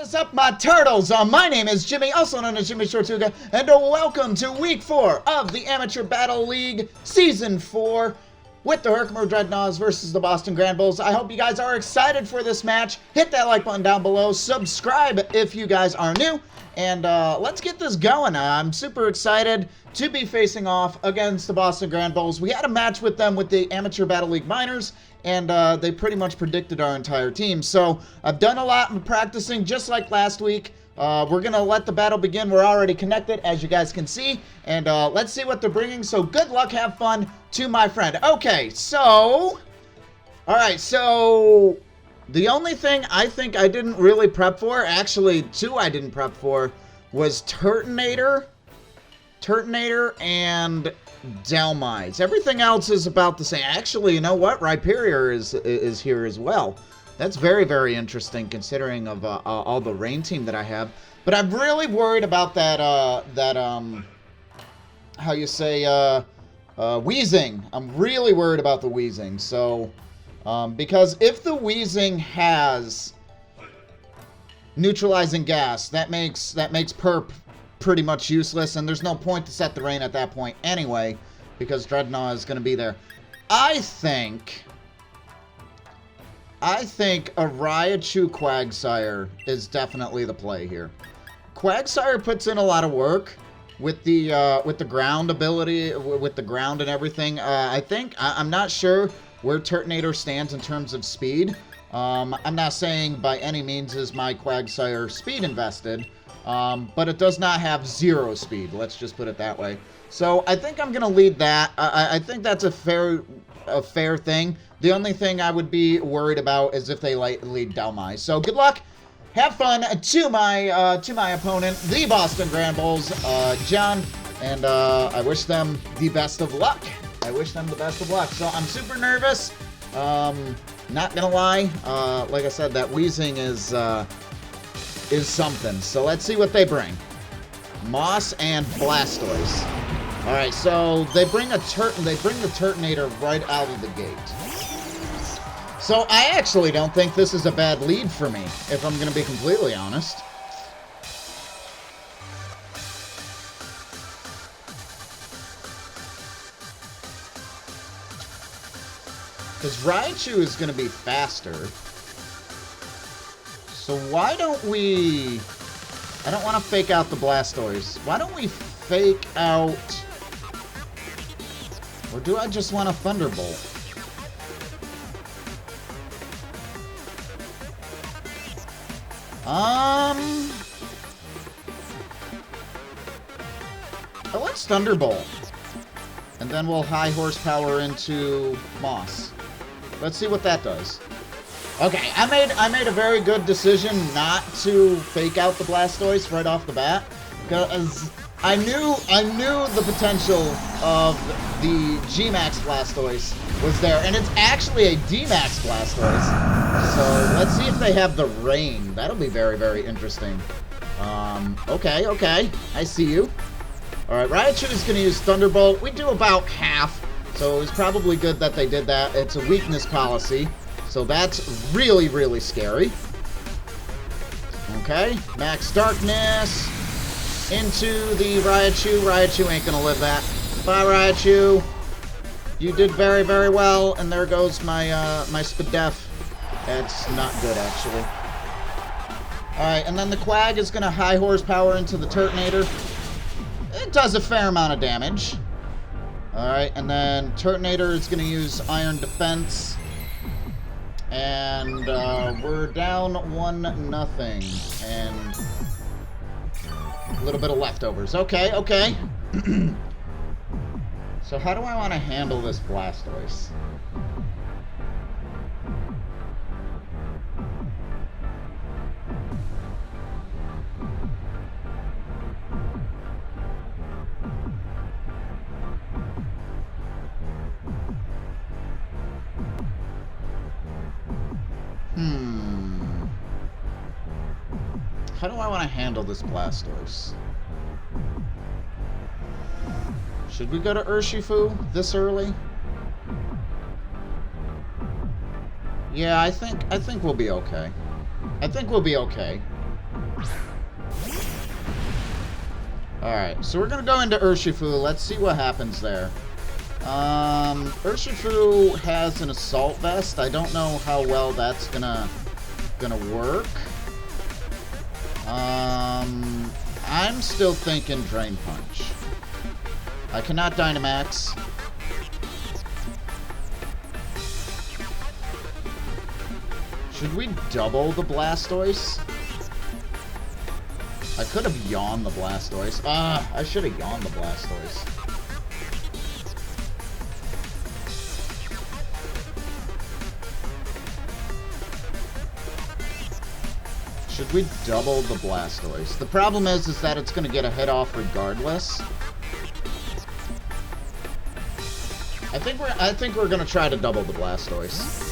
is up, my turtles? My name is Jimmy, also known as YmmijTortuga, and welcome to Week 4 of the Amateur Battle League Season 4 with the Herkimer Drednaws versus the Boston Granbulls. I hope you guys are excited for this match. Hit that like button down below, subscribe if you guys are new, and let's get this going. I'm super excited to be facing off against the Boston Granbulls. We had a match with them with the Amateur Battle League Minors, and they pretty much predicted our entire team. So I've done a lot in practicing, just like last week. We're going to let the battle begin. We're already connected, as you guys can see. And let's see what they're bringing. So good luck, have fun to my friend. Okay, so... Alright, so... The only thing I think I didn't really prep for, actually two I didn't prep for, was Turtonator and Delmize. Everything else is about the same. Actually, you know what? Rhyperior is here as well. That's very, very interesting considering of all the rain team that I have. But I'm really worried about that, how you say, Wheezing. I'm really worried about the Wheezing. So, because if the Wheezing has neutralizing gas, that makes Perp pretty much useless, and there's no point to set the rain at that point anyway, because Drednaw is going to be there. I think a Raichu Quagsire is definitely the play here. Quagsire puts in a lot of work with the ground ability, with the ground and everything. I'm not sure where Turtonator stands in terms of speed. I'm not saying by any means is my Quagsire speed invested, but it does not have 0 speed. Let's just put it that way. So I think I'm going to lead that. I think that's a fair thing. The only thing I would be worried about is if they lead Delmize. So good luck. Have fun to my opponent, the Boston Granbulls, John, and I wish them the best of luck. So I'm super nervous. Not gonna lie. Like I said, that Wheezing is something. So let's see what they bring. Moss and Blastoise. All right, so they bring the Turtonator right out of the gate. So I actually don't think this is a bad lead for me, if I'm gonna be completely honest. Because Raichu is going to be faster. So why don't we... I don't want to fake out the Blastoise. Why don't we fake out... Or do I just want a Thunderbolt? Oh, let's Thunderbolt. And then we'll high horsepower into Moss. Let's see what that does. Okay, I made a very good decision not to fake out the Blastoise right off the bat, because I knew the potential of the G-Max Blastoise was there, and it's actually a D-Max Blastoise. So let's see if they have the rain. That'll be very, very interesting. Okay, I see you. All right, Raichu is going to use Thunderbolt. We do about half. So it was probably good that they did that. It's a weakness policy. So that's really, really scary. Okay. Max Darkness into the Raichu. Raichu ain't going to live that. Bye, Raichu. You did very, very well. And there goes my Spadef. That's not good, actually. Alright, and then the Quag is going to high horsepower into the Turtonator. It does a fair amount of damage. Alright, and then Turtonator is going to use Iron Defense. And we're down 1-0. And a little bit of leftovers. Okay. So how do I want to handle this Blastoise? How do I want to handle this Blastoise? Should we go to Urshifu this early? Yeah, I think we'll be okay. I think we'll be okay. Alright, so we're gonna go into Urshifu. Let's see what happens there. Urshifu has an assault vest. I don't know how well that's gonna work. I'm still thinking Drain Punch. I cannot Dynamax. Should we double the Blastoise? I could have yawned the Blastoise. I should have yawned the Blastoise. Should we double the Blastoise? The problem is that it's going to get a hit off regardless. I think we're going to try to double the Blastoise.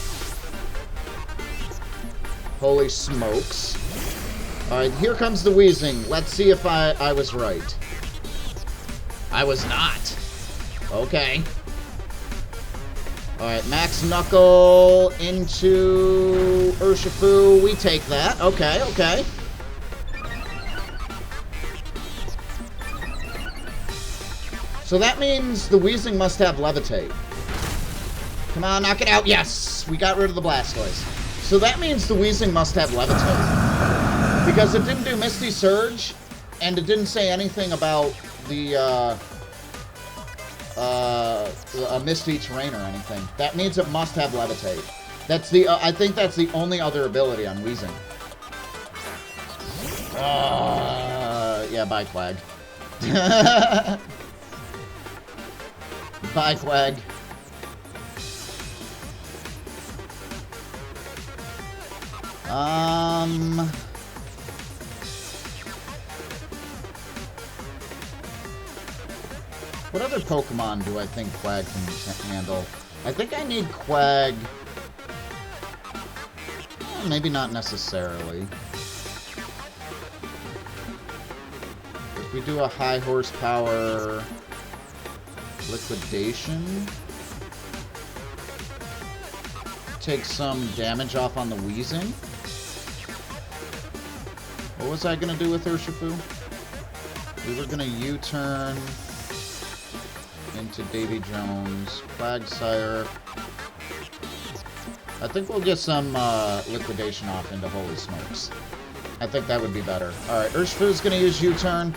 Holy smokes. Alright, here comes the wheezing. Let's see if I was right. I was not. Okay. Alright, Max Knuckle into Urshifu. We take that. Okay, okay. So that means the wheezing must have Levitate. Come on, knock it out. Yes! We got rid of the Blastoise. So that means the wheezing must have Levitate. Because it didn't do Misty Surge, and it didn't say anything about the, a Misty Terrain or anything. That means it must have Levitate. That's the, I think that's the only other ability on Weezing. Yeah, bye, Quag. Bye, Quag. What other Pokemon do I think Quag can handle? I think I need Quag. Maybe not necessarily. If we do a high horsepower liquidation, take some damage off on the Weezing. What was I going to do with Urshifu? We were going to U-turn into Davy Jones, Quagsire. I think we'll get some liquidation off into Holy Smokes. I think that would be better. Alright, Urshifu's going to use U-turn.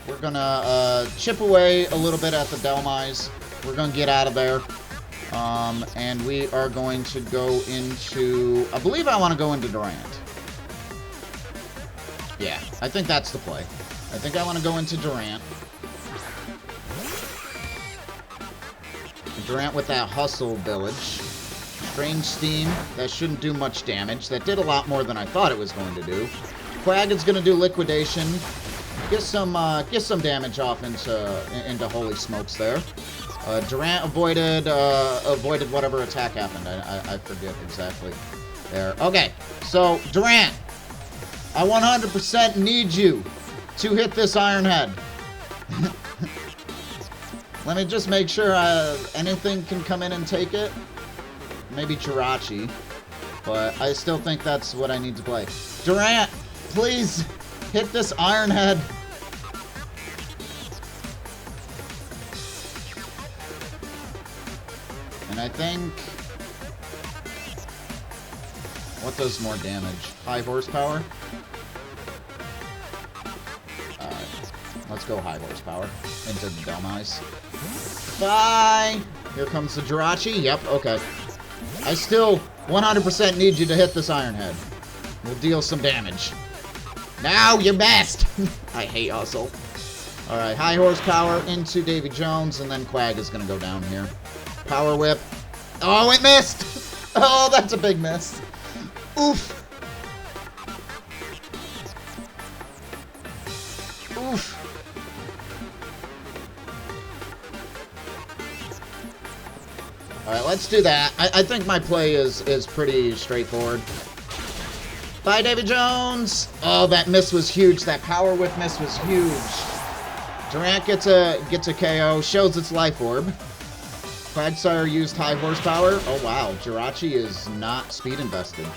We're going to chip away a little bit at the Delmise. We're going to get out of there. And we are going to go into... I believe I want to go into Durant. Yeah, I think that's the play. I think I want to go into Durant. Durant with that Hustle Village. Strange Steam. That shouldn't do much damage. That did a lot more than I thought it was going to do. Quag is going to do Liquidation. Get some damage off into Holy Smokes there. Durant avoided whatever attack happened. I forget exactly there. Okay, so Durant, I 100% need you to hit this Iron Head. Let me just make sure anything can come in and take it. Maybe Jirachi, but I still think that's what I need to play. Durant, please hit this Iron Head. And I think... what does more damage? High horsepower? Alright. Let's go high horsepower. Into the Delmise. Bye! Here comes the Jirachi. Yep, okay. I still 100% need you to hit this Iron Head. We'll deal some damage. Now you missed! I hate Hustle. Alright, high horsepower into Davy Jones, and then Quag is going to go down here. Power Whip. Oh, it missed! Oh, that's a big miss. Oof. Oof. Alright, let's do that. I think my play is pretty straightforward. Bye, Davy Jones! Oh, that miss was huge. That Power Whip miss was huge. Durant gets a KO, shows its Life Orb. Quagsire used high horsepower. Oh, wow. Jirachi is not speed invested.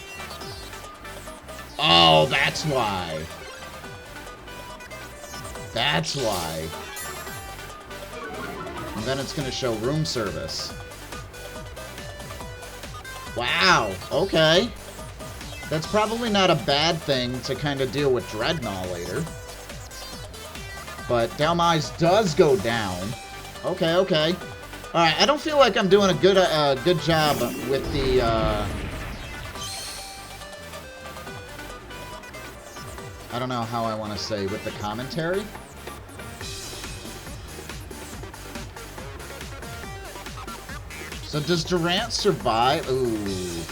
Oh, that's why. That's why. And then it's going to show room service. Wow, okay. That's probably not a bad thing to kind of deal with Drednaw later. But Dhelmise does go down. Okay, okay. Alright, I don't feel like I'm doing a good job with the, I don't know how I want to say, with the commentary. So does Durant survive? Ooh.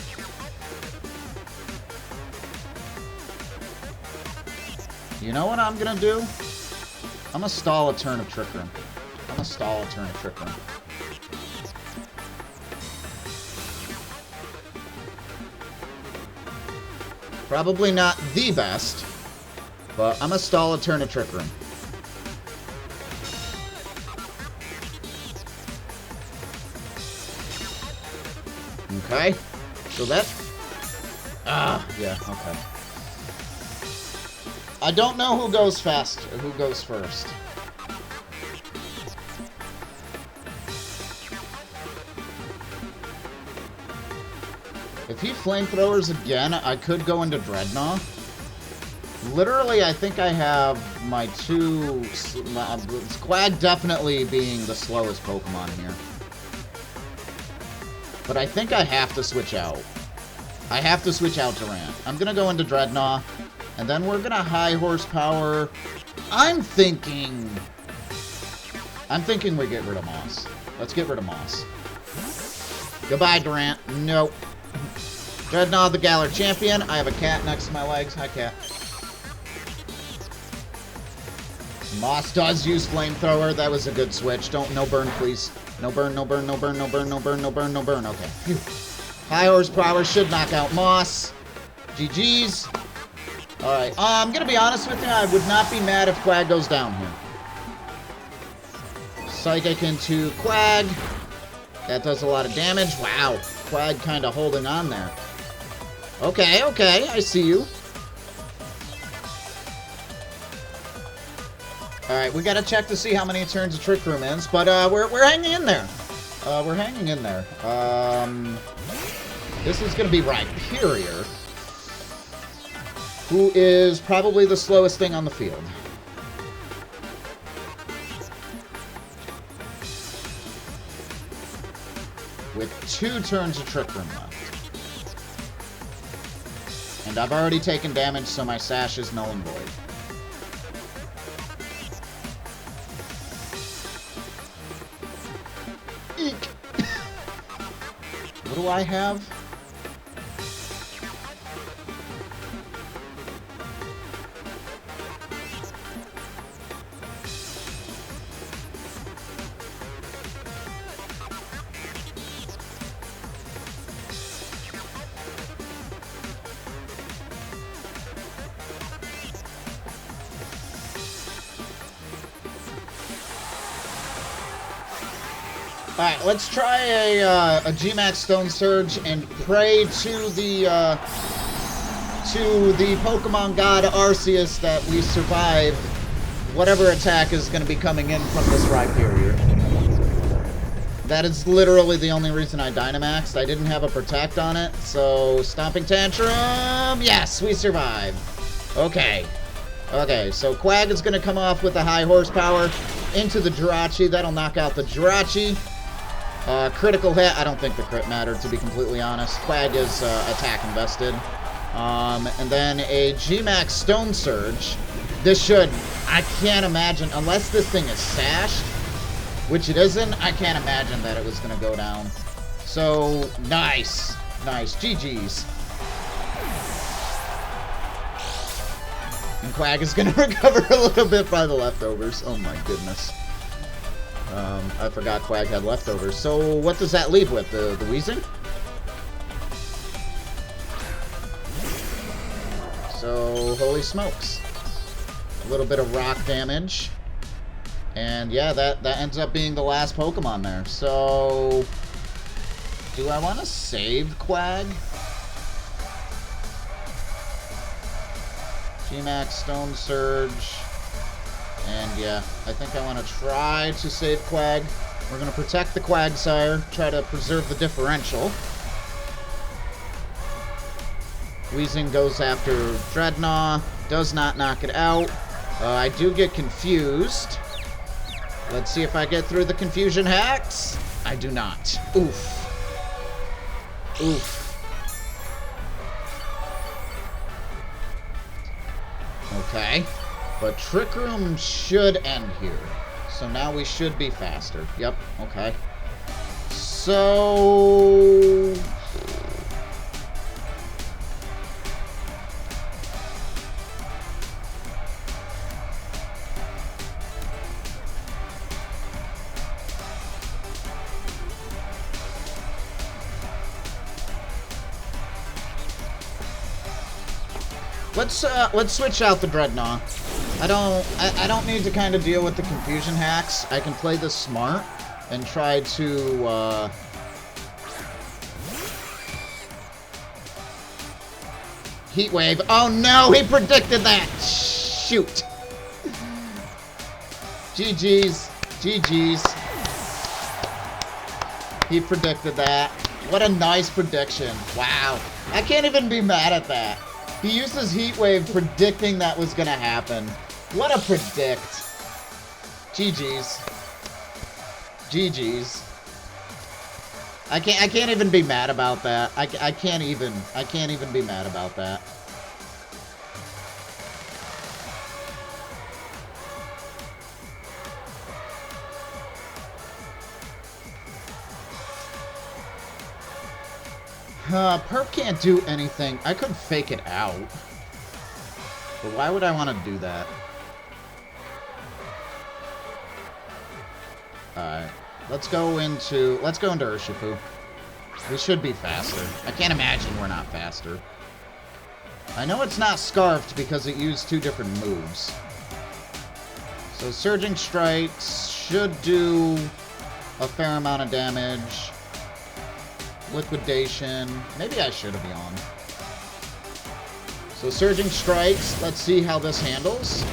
You know what I'm going to do? I'm going to stall a turn of Trick Room. I'm going to stall a turn of Trick Room. Probably not the best, but I'm going to stall a turn of Trick Room. Okay, so that... yeah, okay. I don't know who goes fast, or who goes first. If he flamethrowers again, I could go into Drednaw. Literally, I think I have my two... Quag definitely being the slowest Pokemon here. But I think I have to switch out. I have to switch out Durant. I'm going to go into Drednaw. And then we're going to high horsepower. I'm thinking we get rid of Moss. Let's get rid of Moss. Goodbye, Durant. Nope. Drednaw, the Galar champion. I have a cat next to my legs. Hi, cat. Moss does use flamethrower. That was a good switch. No burn, please. No burn, no burn, no burn, no burn, no burn, no burn, no burn. Okay. Phew. High horsepower should knock out Moss. GG's. Alright. I'm going to be honest with you. I would not be mad if Quag goes down here. Psychic into Quag. That does a lot of damage. Wow. Quag kind of holding on there. Okay, okay. I see you. Alright, we gotta check to see how many turns of Trick Room is, but we're hanging in there. We're hanging in there. This is gonna be Rhyperior, who is probably the slowest thing on the field. With 2 turns of Trick Room left. And I've already taken damage, so my Sash is null and void. Eek! What do I have? Alright, let's try a Gmax Stone Surge and pray to the Pokemon God Arceus that we survive whatever attack is going to be coming in from this Rhyperior. That is literally the only reason I Dynamaxed. I didn't have a Protect on it, so Stomping Tantrum, yes, we survived. Okay. Okay, so Quag is going to come off with a high horsepower into the Jirachi. That'll knock out the Jirachi. Critical hit. I don't think the crit mattered, to be completely honest. Quag is attack invested. And then a Gmax Stone Surge. This should... I can't imagine... Unless this thing is sashed, which it isn't, I can't imagine that it was going to go down. So, nice. Nice. GG's. And Quag is going to recover a little bit by the leftovers. Oh my goodness. I forgot Quag had leftovers. So what does that leave with? The Weezing? So, holy smokes. A little bit of rock damage. And yeah, that ends up being the last Pokemon there. So, do I want to save Quag? Gmax Stone Surge. And yeah, I think I want to try to save Quag. We're going to protect the Quagsire, try to preserve the differential. Weezing goes after Drednaw, does not knock it out. I do get confused. Let's see if I get through the confusion hacks. I do not. Oof. Oof. Okay. But Trick Room should end here. So now we should be faster. Yep, okay. So... Let's switch out the Drednaw. I don't need to kind of deal with the confusion hacks. I can play this smart and try to Heat Wave. Oh no, he predicted that. Shoot. GG's. GG's. He predicted that. What a nice prediction. Wow. I can't even be mad at that. He used his Heat Wave predicting that was gonna happen. What a predict. GG's. GG's. I can't even be mad about that. I can't even be mad about that. Perp can't do anything. I could fake it out. But why would I want to do that? Alright. Let's go into Urshifu. We should be faster. I can't imagine we're not faster. I know it's not Scarfed because it used two different moves. So Surging Strikes should do a fair amount of damage. Liquidation. Maybe I should have yawned. So Surging Strikes. Let's see how this handles.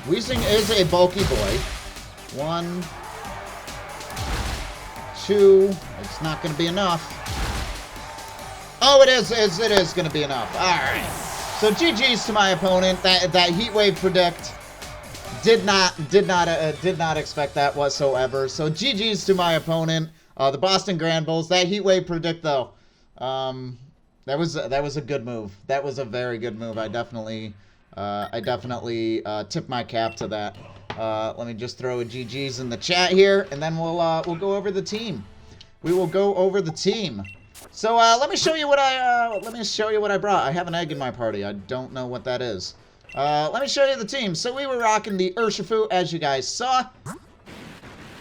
Weezing is a bulky boy. 1, 2. It's not going to be enough. Oh, it is going to be enough. All right. So GG's to my opponent. That Heat Wave predict. Did not expect that whatsoever. So GG's to my opponent. The Boston Granbulls. That Heat Wave predict though. That was a good move. That was a very good move. I definitely tip my cap to that. Let me just throw a GG's in the chat here, and then we'll go over the team. We will go over the team. So let me show you what I brought. I have an egg in my party. I don't know what that is. Let me show you the team. So we were rocking the Urshifu, as you guys saw.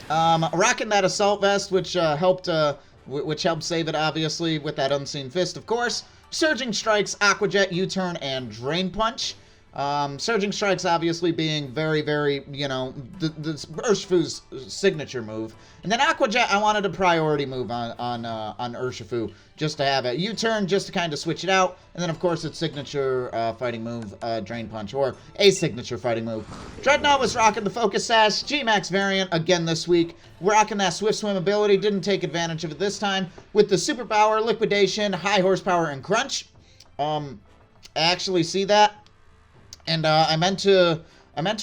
Rocking that Assault Vest, which helped save it, obviously, with that Unseen Fist, of course. Surging Strikes, Aqua Jet, U-Turn, and Drain Punch. Surging Strikes, obviously, being very, very, you know, the Urshifu's signature move. And then Aqua Jet, I wanted a priority move on Urshifu, just to have it. U-Turn, just to kind of switch it out. And then, of course, its signature fighting move, Drain Punch, or a signature fighting move. Drednaw was rocking the Focus Sash, G-Max variant again this week. Rocking that Swift Swim ability, didn't take advantage of it this time. With the Superpower, Liquidation, High Horsepower, and Crunch. I actually see that. And I meant to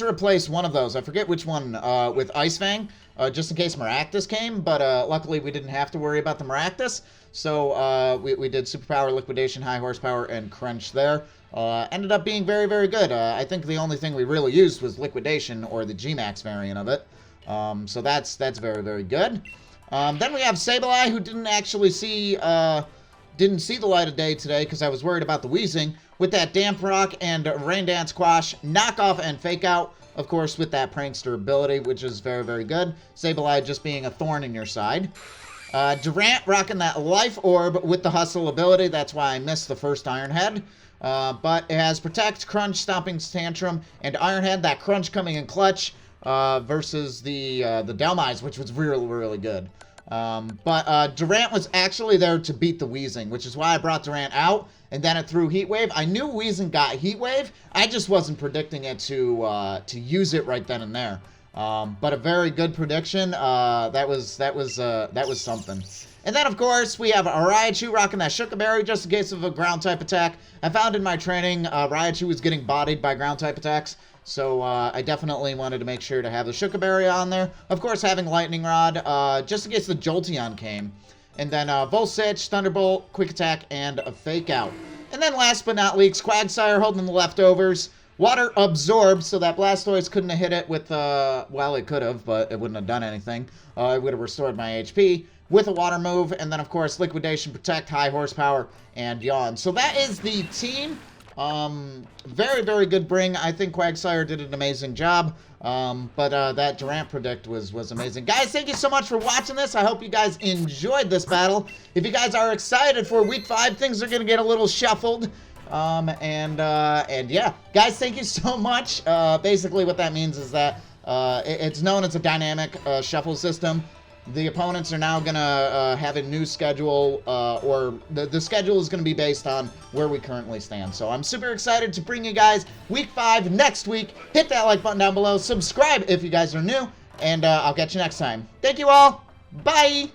replace one of those. I forget which one, with Ice Fang, just in case Maractus came. But luckily, we didn't have to worry about the Maractus. So we did Superpower, Liquidation, High Horsepower, and Crunch there. Ended up being very, very good. I think the only thing we really used was Liquidation, or the G-Max variant of it. So that's very, very good. Then we have Sableye, who didn't actually see the light of day today because I was worried about the Weezing. With that Damp Rock and Rain Dance Quash, Knockoff and Fake Out, of course, with that Prankster ability, which is very, very good. Sableye just being a thorn in your side. Durant rocking that Life Orb with the Hustle ability. That's why I missed the first Iron Head. But it has Protect, Crunch, Stomping Tantrum, and Iron Head. That Crunch coming in clutch versus the Delmise, which was really, really good. But Durant was actually there to beat the Weezing, which is why I brought Durant out, and then it threw Heat Wave. I knew Weezing got Heat Wave. I just wasn't predicting it to use it right then and there. But a very good prediction. That was something. And then, of course, we have a Raichu rocking that Shuka Berry just in case of a ground-type attack. I found in my training, Raichu was getting bodied by ground-type attacks, so I definitely wanted to make sure to have the Shuka Berry on there. Of course, having Lightning Rod, just in case the Jolteon came. And then Volsage, Thunderbolt, Quick Attack, and a Fake Out. And then last but not least, Quagsire holding the leftovers. Water absorbed, so that Blastoise couldn't have hit it with, well, it could have, but it wouldn't have done anything. It would have restored my HP with a water move, and then, of course, Liquidation, Protect, High Horsepower, and Yawn. So that is the team. Very, very good bring. I think Quagsire did an amazing job, but that Durant predict was amazing. Guys, thank you so much for watching this. I hope you guys enjoyed this battle. If you guys are excited for Week 5, things are going to get a little shuffled. And yeah, guys, thank you so much. Basically what that means is that, it's known as a dynamic, shuffle system. The opponents are now gonna, have a new schedule, or the schedule is gonna be based on where we currently stand. So I'm super excited to bring you guys Week 5 next week. Hit that like button down below. Subscribe if you guys are new, and, I'll catch you next time. Thank you all. Bye.